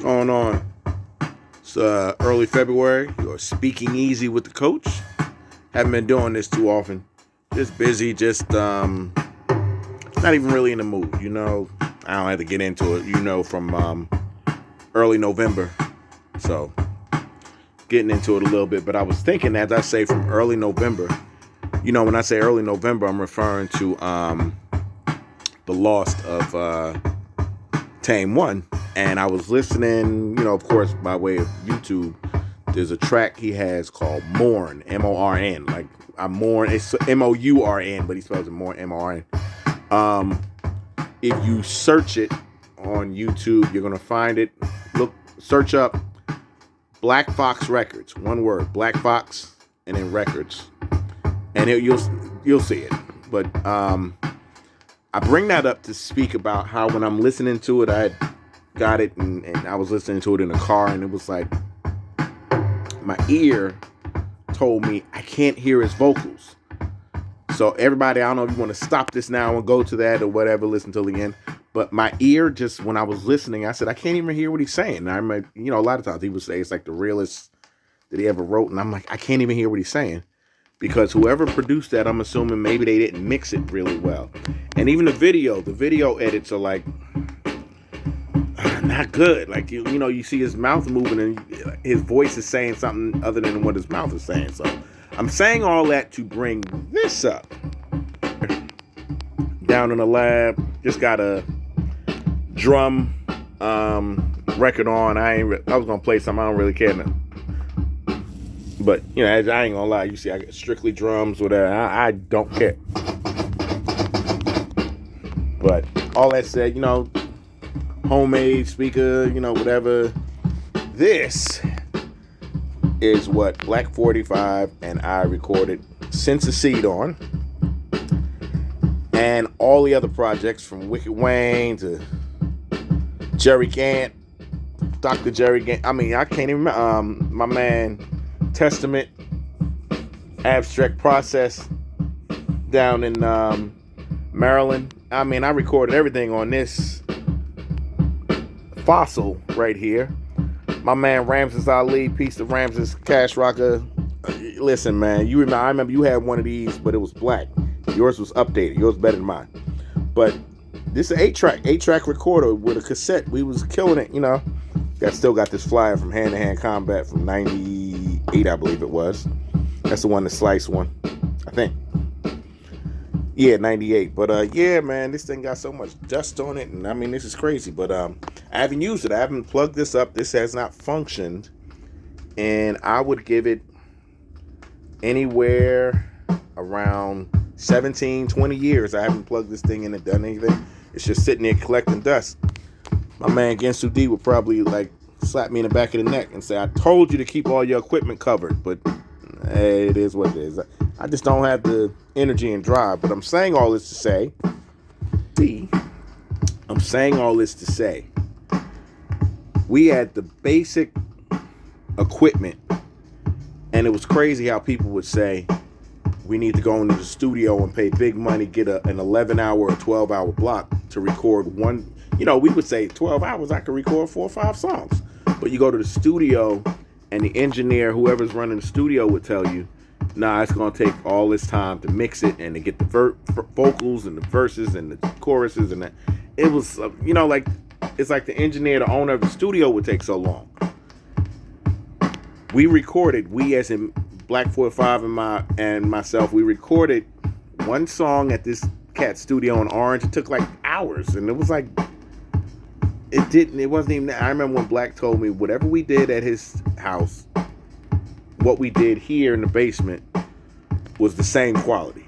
Going on? It's early February. You're speaking easy with the coach. Haven't been doing this too often. Just busy. Just not even really in the mood. I don't have to get into it. From early November. So getting into it a little bit. But I was thinking, as I say, from early November. When I say early November, I'm referring to the loss of Tame One. And I was listening, of course, by way of YouTube. There's a track he has called Mourn, M-O-R-N. Like, I mourn, it's M-O-U-R-N, but he spells it Mourn, M-O-R-N. If you search it on YouTube, you're going to find it. Search up Black Fox Records. One word, Black Fox, and then Records. And you'll see it. But I bring that up to speak about how when I'm listening to it, I got it and I was listening to it in the car, and it was like my ear told me I can't hear his vocals. So everybody, I don't know if you want to stop this now and go to that or whatever, listen till the end. But my ear just, when I was listening, I said, I can't even hear what he's saying. And I remember, a lot of times he would say it's like the realest that he ever wrote. And I'm like, I can't even hear what he's saying. Because whoever produced that, I'm assuming maybe they didn't mix it really well. And even the video edits are like, not good. Like, you see his mouth moving and his voice is saying something other than what his mouth is saying. So I'm saying all that to bring this up. Down in the lab, just got a drum record on. I was gonna play something. I don't really care now. But I ain't gonna lie. You see, I got strictly drums, whatever. I don't care. But all that said, homemade speaker, whatever. This is what Black 45 and I recorded Sense of Seed on. And all the other projects from Wicked Wayne to Jerry Gant, Dr. Jerry Gant. I mean, I can't even remember. My man Testament, Abstract Process down in Maryland. I mean, I recorded everything on this fossil right here. My man Ramses Ali, piece of Ramses Cash Rocker. Listen, man, I remember you had one of these, but it was black. Yours was updated. Yours better than mine. But this is an 8-track recorder with a cassette. We was killing it, Still got this flyer from Hand to Hand Combat from 98, I believe it was. That's the one, the Slice one, I think. Yeah, 98. But yeah, man, this thing got so much dust on it, and I mean, this is crazy. But I haven't used it. I haven't plugged this up. This has not functioned, and I would give it anywhere around 17, 20 years. I haven't plugged this thing in and done anything. It's just sitting there collecting dust. My man Gensu D would probably slap me in the back of the neck and say, I told you to keep all your equipment covered, but hey, it is what it is. I just don't have the energy and drive. But I'm saying all this to say, we had the basic equipment, and it was crazy how people would say, we need to go into the studio and pay big money, get an 11-hour or 12-hour block to record one. We would say 12 hours, I could record 4 or 5 songs. But you go to the studio, and the engineer, whoever's running the studio, would tell you, nah, it's going to take all this time to mix it and to get the vocals and the verses and the choruses and that. It was, it's like the engineer, the owner of the studio would take so long. We as in Black 45 and myself, we recorded one song at this cat studio in Orange. It took hours, and it was it wasn't even, I remember when Black told me whatever we did at his house, what we did here in the basement was the same quality.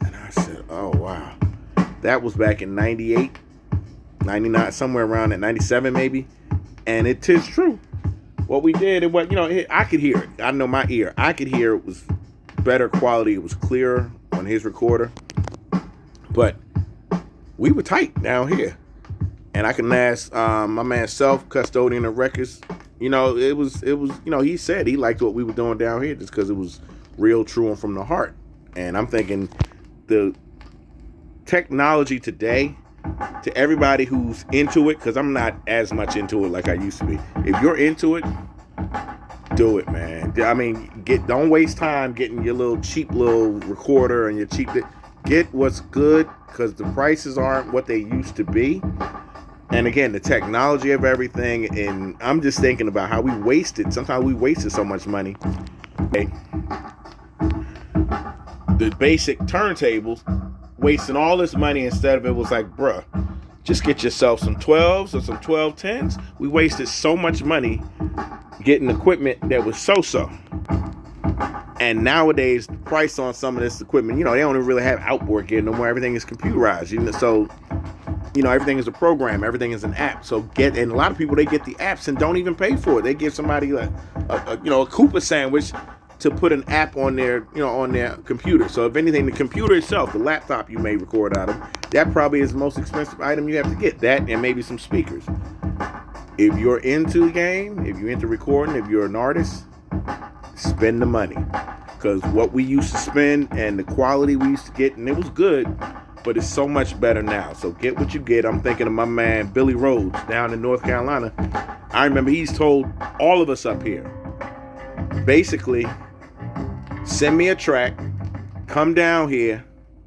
And I said, oh wow. That was back in 98, 99, somewhere around at 97 maybe. And it is true. What we did, it was, I could hear it. I know my ear. I could hear it was better quality. It was clearer on his recorder. But we were tight down here. And I can ask my man Self, custodian of records. It was. He said he liked what we were doing down here just because it was real, true, and from the heart. And I'm thinking the technology today to everybody who's into it, because I'm not as much into it like I used to be. If you're into it, do it, man. I mean, don't waste time getting your little cheap little recorder and your cheap. Get what's good, because the prices aren't what they used to be. And again, the technology of everything, and I'm just thinking about how sometimes we wasted so much money. Okay. The basic turntables, wasting all this money instead of it was like, bruh, just get yourself some 12s or some 1210s. We wasted so much money getting equipment that was so-so. And nowadays, the price on some of this equipment, they don't even really have outboard gear no more. Everything is computerized, so everything is a program, everything is an app. And a lot of people, they get the apps and don't even pay for it. They give somebody like a Koopa sandwich to put an app on their computer. So if anything, the computer itself, the laptop you may record out of, that probably is the most expensive item you have to get. That and maybe some speakers. If you're into the game, if you're into recording, if you're an artist, spend the money. Because what we used to spend and the quality we used to get, and it was good, but it's so much better now. So get what you get. I'm thinking of my man Billy Rhodes down in North Carolina. I remember he's told all of us up here, basically, send me a track, come down here,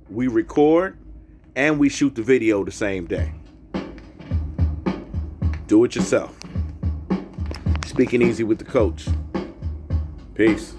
we record, and we shoot the video the same day. Do it yourself. Speaking Easy with the Coach. Peace.